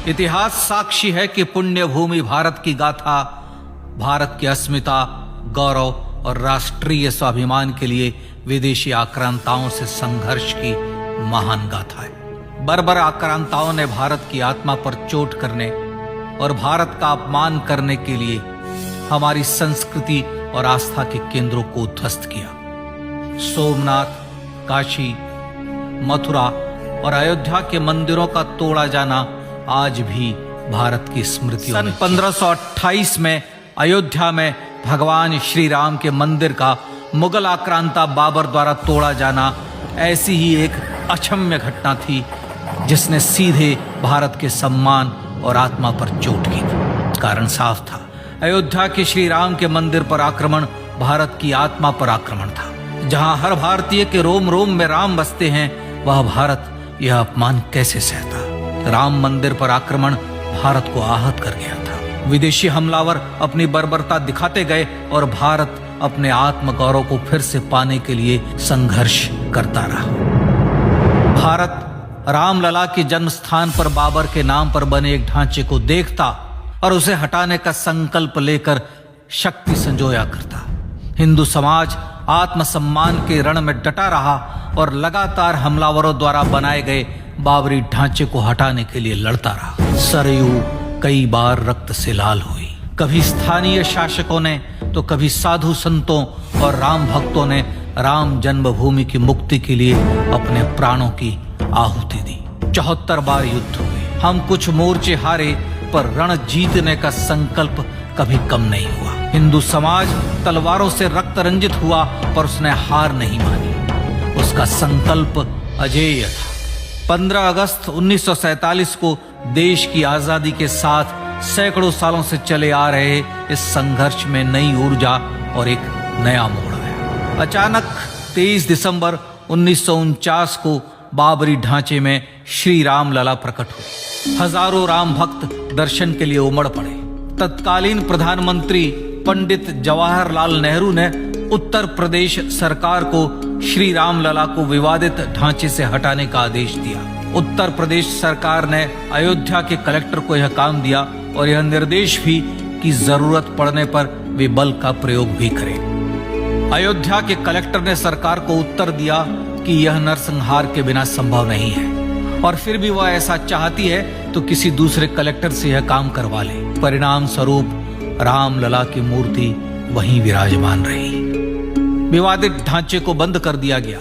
इतिहास साक्षी है कि पुण्य भूमि भारत की गाथा भारत की अस्मिता, गौरव और राष्ट्रीय स्वाभिमान के लिए विदेशी आक्रांताओं से संघर्ष की महान गाथा है। बर्बर आक्रांताओं ने भारत की आत्मा पर चोट करने और भारत का अपमान करने के लिए हमारी संस्कृति और आस्था के केंद्रों को उद्ध्वस्त किया। सोमनाथ, काशी, मथुरा और अयोध्या के मंदिरों का तोड़ा जाना आज भी भारत की स्मृतियों सन 1528 में अयोध्या में भगवान श्री राम के मंदिर का मुगल आक्रांता बाबर द्वारा तोड़ा जाना ऐसी ही एक अक्षम्य घटना थी जिसने सीधे भारत के सम्मान और आत्मा पर चोट की। कारण साफ था, अयोध्या के श्री राम के मंदिर पर आक्रमण भारत की आत्मा पर आक्रमण था। जहां हर भारतीय के रोम रोम में राम बसते हैं, वह भारत यह अपमान कैसे सहता। राम मंदिर पर आक्रमण भारत को आहत कर गया था। विदेशी हमलावर अपनी बर्बरता दिखाते गए और भारत अपने आत्म गौरव को फिर से पाने के लिए संघर्ष करता रहा। भारत रामलला के जन्म स्थान पर बाबर के नाम पर बने एक ढांचे को देखता और उसे हटाने का संकल्प लेकर शक्ति संजोया करता। हिंदू समाज आत्मसम्मान के रण में डटा रहा और लगातार हमलावरों द्वारा बनाए गए बाबरी ढांचे को हटाने के लिए लड़ता रहा। सरयू कई बार रक्त से लाल हुई। कभी स्थानीय शासकों ने तो कभी साधु संतों और राम भक्तों ने राम जन्मभूमि की मुक्ति के लिए अपने प्राणों की आहुति दी। 74 बार युद्ध हुए। हम कुछ मोर्चे हारे, पर रण जीतने का संकल्प कभी कम नहीं हुआ। हिंदू समाज तलवारों से रक्त रंजित हुआ, पर उसने हार नहीं मानी। उसका संकल्प अजेय था। 15 अगस्त 1947 को देश की आजादी के साथ सैकड़ों सालों से चले आ रहे इस संघर्ष में नई ऊर्जा और एक नया मोड़ आया। अचानक 23 दिसंबर 1949 को बाबरी ढांचे में श्री राम लला प्रकट हुए। हजारों राम भक्त दर्शन के लिए उमड़ पड़े। तत्कालीन प्रधानमंत्री पंडित जवाहरलाल नेहरू ने उत्तर प्रदेश सरकार को श्री राम लला को विवादित ढांचे से हटाने का आदेश दिया। उत्तर प्रदेश सरकार ने अयोध्या के कलेक्टर को यह काम दिया और यह निर्देश भी कि जरूरत पड़ने पर वे बल का प्रयोग भी करें। अयोध्या के कलेक्टर ने सरकार को उत्तर दिया कि यह नरसंहार के बिना संभव नहीं है और फिर भी वह ऐसा चाहती है तो किसी दूसरे कलेक्टर से यह काम करवा ले। परिणाम स्वरूप रामलला की मूर्ति वहीं विराजमान रही। विवादित ढांचे को बंद कर दिया गया।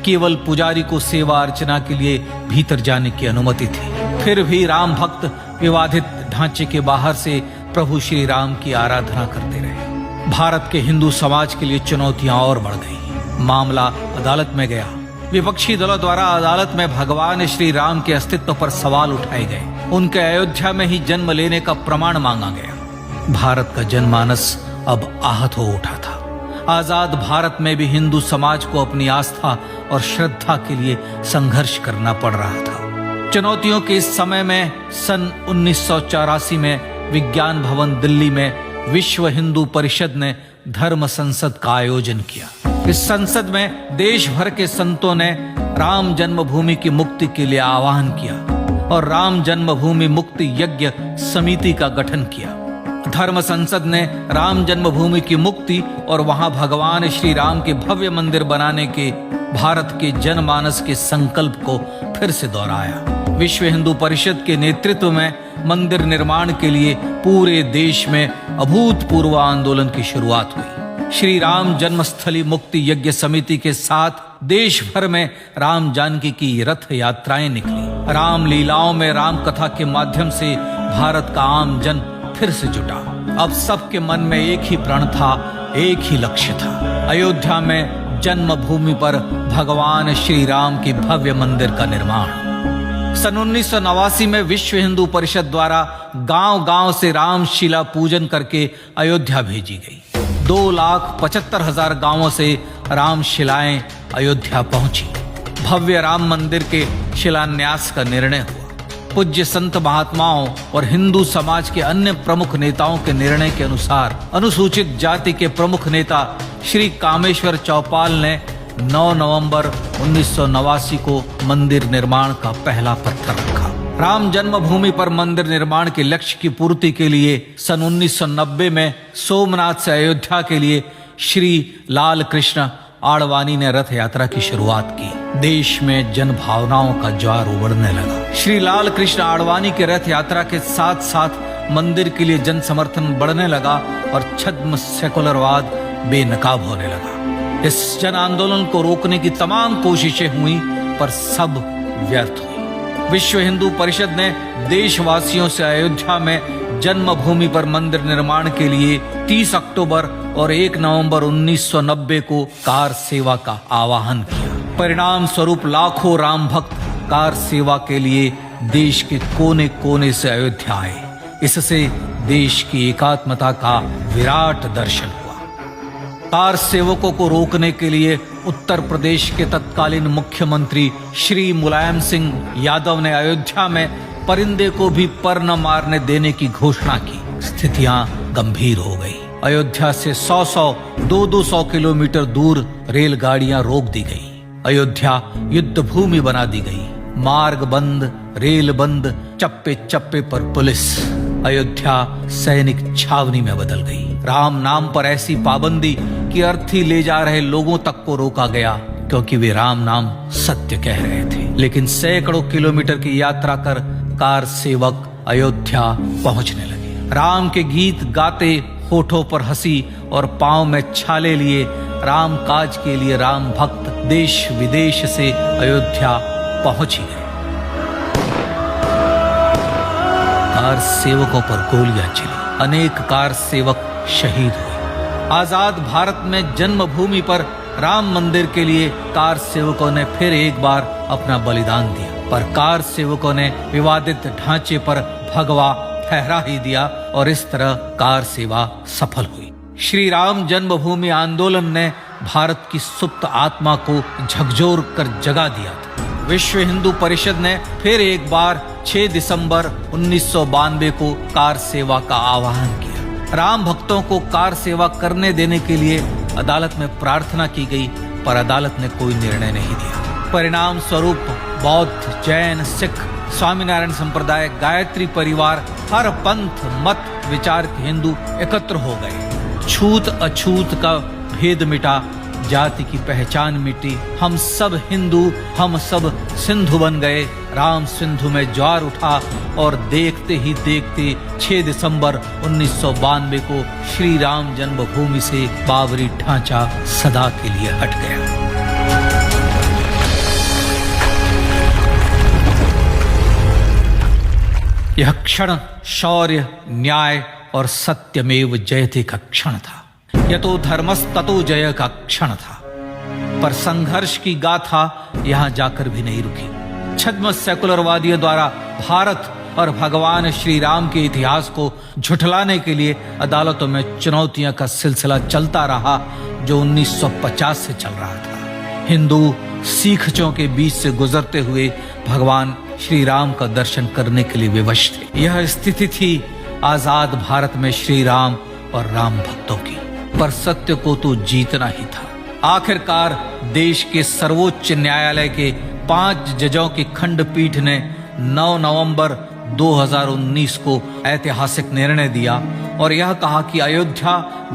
केवल पुजारी को सेवा अर्चना के लिए भीतर जाने की अनुमति थी। फिर भी राम भक्त विवादित ढांचे के बाहर से प्रभु श्री राम की आराधना करते रहे। भारत के हिंदू समाज के लिए चुनौतियां और बढ़ गई। मामला अदालत में गया। विपक्षी दलों द्वारा अदालत में भगवान श्री राम के अस्तित्व पर सवाल उठाए गए। उनके अयोध्या में ही जन्म लेने का प्रमाण मांगा गया। भारत का जनमानस अब आहत हो उठा था। आजाद भारत में भी हिंदू समाज को अपनी आस्था और श्रद्धा के लिए संघर्ष करना पड़ रहा था। चुनौतियों के इस समय में सन 1984 में विज्ञान भवन दिल्ली में विश्व हिंदू परिषद ने धर्म संसद का आयोजन किया। इस संसद में देश भर के संतों ने राम जन्मभूमि की मुक्ति के लिए आह्वान किया और राम जन्मभूमि मुक्ति यज्ञ समिति का गठन किया। धर्म संसद ने राम जन्मभूमि की मुक्ति और वहां भगवान श्री राम के भव्य मंदिर बनाने के भारत के जनमानस के संकल्प को फिर से दोहराया। विश्व हिंदू परिषद के नेतृत्व में मंदिर निर्माण के लिए पूरे देश में अभूतपूर्व आंदोलन की शुरुआत हुई। श्री राम जन्मस्थली मुक्ति यज्ञ समिति के साथ देश भर में राम जानकी की रथ यात्राएं निकली। राम लीलाओं में राम कथा के माध्यम से भारत का आम जन फिर से जुटा। अब सबके मन में एक ही प्रण था, एक ही लक्ष्य था। अयोध्या में जन्मभूमि पर भगवान श्री राम की भव्य मंदिर का निर्माण। सन 1989 में विश्व हिंदू परिषद द्वारा गांव-गांव से रामशिला पूजन करके अयोध्या भेजी गई। 2,75,000 गांवों से रामशिलाएं अयोध्या पहुंची। भव्य राम मंदिर के शिलान्यास का निर्णय हुआ। पूज्य संत महात्माओं और हिंदू समाज के अन्य प्रमुख नेताओं के निर्णय के अनुसार अनुसूचित जाति के प्रमुख नेता श्री कामेश्वर चौपाल ने 9 नवंबर 1989 को मंदिर निर्माण का पहला पत्थर रखा। राम जन्मभूमि पर मंदिर निर्माण के लक्ष्य की पूर्ति के लिए सन 1990 में सोमनाथ से अयोध्या के लिए श्री लाल कृष्ण आडवाणी ने रथ यात्रा की शुरुआत की। देश में जन भावनाओं का ज्वार उमड़ने लगा। श्री लाल कृष्ण आडवाणी के रथ यात्रा के साथ साथ मंदिर के लिए जन समर्थन बढ़ने लगा और छद्म सेकुलरवाद बेनकाब होने लगा। इस जन आंदोलन को रोकने की तमाम कोशिशें हुई पर सब व्यर्थ हुई। विश्व हिंदू परिषद ने देशवासियों से अयोध्या में जन्मभूमि पर मंदिर निर्माण के लिए 30 अक्टूबर और 1 नवंबर 1990 को कार सेवा का आह्वान किया। परिणाम स्वरूप लाखों राम भक्त कार सेवा के लिए देश के कोने कोने से अयोध्या आए। इससे देश की एकात्मता का विराट दर्शन हुआ। कार सेवकों को रोकने के लिए उत्तर प्रदेश के तत्कालीन मुख्यमंत्री श्री मुलायम सिंह यादव ने अयोध्या में परिंदे को भी पर न मारने देने की घोषणा की। स्थितियां गंभीर हो गई। अयोध्या से 200 किलोमीटर दूर रेलगाड़ियां रोक दी गई। अयोध्या युद्ध भूमि बना दी गई। मार्ग बंद, रेल बंद, चप्पे चप्पे पर पुलिस। अयोध्या सैनिक छावनी में बदल गई। राम नाम पर ऐसी पाबंदी कि अर्थी ले जा रहे लोगों तक को रोका गया क्योंकि वे राम नाम सत्य कह रहे थे। लेकिन सैकड़ों किलोमीटर की यात्रा कर कार सेवक अयोध्या पहुंचने लगे। राम के गीत गाते, होठों पर हंसी और पांव में छाले लिए राम काज के लिए राम भक्त देश विदेश से अयोध्या पहुंच ही गए। कार सेवकों पर गोलियां चली। अनेक कार सेवक शहीद हुए। आजाद भारत में जन्मभूमि पर राम मंदिर के लिए कार सेवकों ने फिर एक बार अपना बलिदान दिया, पर कार सेवकों ने विवादित ढांचे पर भगवा ठहरा ही दिया और इस तरह कार सेवा सफल हुई। श्री राम जन्मभूमि आंदोलन ने भारत की सुप्त आत्मा को झकझोर कर जगा दिया था। विश्व हिंदू परिषद ने फिर एक बार 6 दिसंबर 1992 को कार सेवा का आह्वान किया। राम भक्तों को कार सेवा करने देने के लिए अदालत में प्रार्थना की गई, पर अदालत ने कोई निर्णय नहीं दिया। परिणाम स्वरूप बौद्ध, जैन, सिख, स्वामीनारायण संप्रदाय, गायत्री परिवार, हर पंथ मत विचार के हिंदू एकत्र हो गए। छूत अछूत का भेद मिटा, जाति की पहचान मिटी। हम सब हिंदू, हम सब सिंधु बन गए। राम सिंधु में ज्वार उठा और देखते ही देखते 6 दिसंबर 1992 को श्री राम जन्मभूमि से बाबरी ढांचा सदा के लिए हट गया। यह क्षण शौर्य, न्याय और सत्यमेव जयते का क्षण था। यतो धर्मस्ततो जय का क्षण था। पर संघर्ष की गाथा यहां जाकर भी नहीं रुकी। छद्म सेकुलरवादियों द्वारा भारत और भगवान श्री राम के इतिहास को झुठलाने के लिए अदालतों में चुनौतियों का सिलसिला चलता रहा, जो 1950 से चल रहा था। हिंदू सिखों के बीच से गुजरते हुए भगवान श्री राम का दर्शन करने के लिए विवश थे। यह स्थिति थी आजाद भारत में श्री राम और राम भक्तों की। पर सत्य को तो जीतना ही था। आखिरकार देश के सर्वोच्च न्यायालय के 5 जजों की खंडपीठ ने 9 नवंबर 2019 को ऐतिहासिक निर्णय दिया और यह कहा कि अयोध्या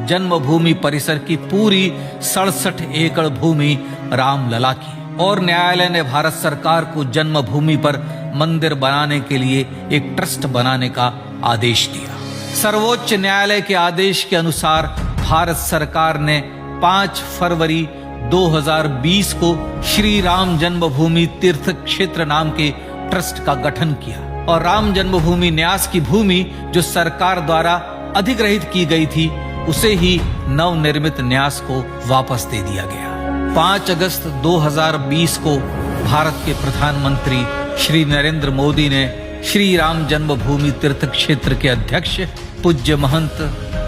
जन्मभूमि परिसर की पूरी 67 एकड़ भूमि रामलला की, और न्यायालय ने भारत सरकार को जन्मभूमि पर मंदिर बनाने के लिए एक ट्रस्ट बनाने का आदेश दिया। सर्वोच्च न्यायालय के आदेश के अनुसार भारत सरकार ने 5 फरवरी 2020 को श्री राम जन्मभूमि तीर्थ क्षेत्र नाम के ट्रस्ट का गठन किया और राम जन्मभूमि न्यास की भूमि जो सरकार द्वारा अधिग्रहित की गई थी उसे ही नवनिर्मित न्यास को वापस दे दिया गया। 5 अगस्त 2020 को भारत के प्रधानमंत्री श्री नरेंद्र मोदी ने श्री राम जन्मभूमि तीर्थ क्षेत्र के अध्यक्ष पूज्य महंत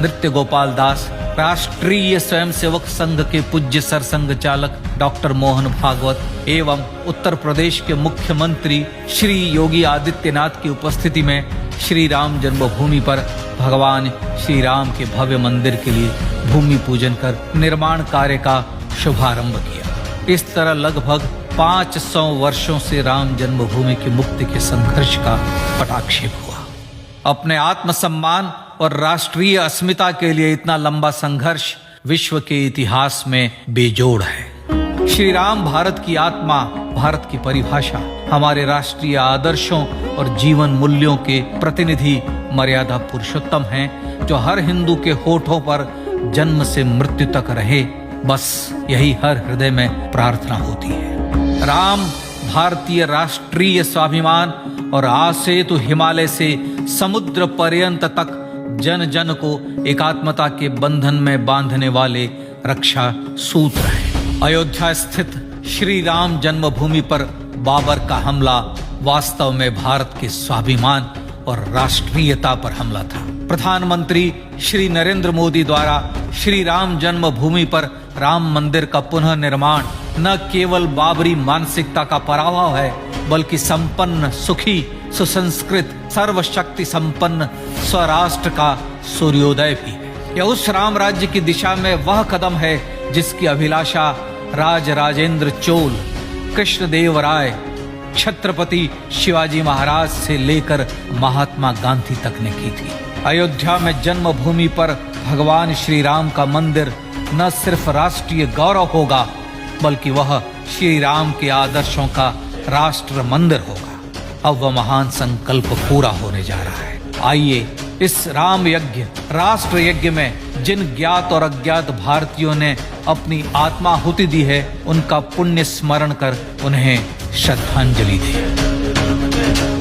नृत्य गोपाल दास, राष्ट्रीय स्वयंसेवक संघ के पूज्य सरसंघ चालक डॉक्टर मोहन भागवत एवं उत्तर प्रदेश के मुख्यमंत्री श्री योगी आदित्यनाथ की उपस्थिति में श्री राम जन्मभूमि पर भगवान श्री राम के भव्य मंदिर के लिए भूमि पूजन कर निर्माण कार्य का शुभारंभ किया। इस तरह लगभग 500 वर्षों से राम जन्मभूमि की मुक्ति के संघर्ष का पटाक्षेप हुआ। अपने आत्मसम्मान और राष्ट्रीय अस्मिता के लिए इतना लंबा संघर्ष विश्व के इतिहास में बेजोड़ है। श्री राम भारत की आत्मा, भारत की परिभाषा, हमारे राष्ट्रीय आदर्शों और जीवन मूल्यों के प्रतिनिधि मर्यादा पुरुषोत्तम हैं, जो हर हिंदू के होठों पर जन्म से मृत्यु तक रहे। बस यही हर हृदय में प्रार्थना होती है। राम भारतीय राष्ट्रीय स्वाभिमान और आसेतु हिमालय से समुद्र पर्यंत तक जन जन को एकात्मता के बंधन में बांधने वाले रक्षा सूत्र है। अयोध्या स्थित श्री राम जन्मभूमि पर बाबर का हमला वास्तव में भारत के स्वाभिमान और राष्ट्रीयता पर हमला था। प्रधानमंत्री श्री नरेंद्र मोदी द्वारा श्री राम जन्मभूमि पर राम मंदिर का पुनः निर्माण न केवल बाबरी मानसिकता का पराभव है, बल्कि संपन्न, सुखी, सुसंस्कृत, सर्वशक्ति संपन्न स्वराष्ट्र का सूर्योदय भी है। यह उस राम राज्य की दिशा में वह कदम है जिसकी अभिलाषा राजराजेंद्र चोल, कृष्णदेव राय, छत्रपति शिवाजी महाराज से लेकर महात्मा गांधी तक ने की थी। अयोध्या में जन्मभूमि पर भगवान श्री राम का मंदिर न सिर्फ राष्ट्रीय गौरव होगा, बल्कि वह श्री राम के आदर्शों का राष्ट्र मंदिर होगा। अब वह महान संकल्प पूरा होने जा रहा है। आइए इस राम यज्ञ, राष्ट्र यज्ञ में जिन ज्ञात और अज्ञात भारतीयों ने अपनी आत्माहुति दी है, उनका पुण्य स्मरण कर उन्हें श्रद्धांजलि दें।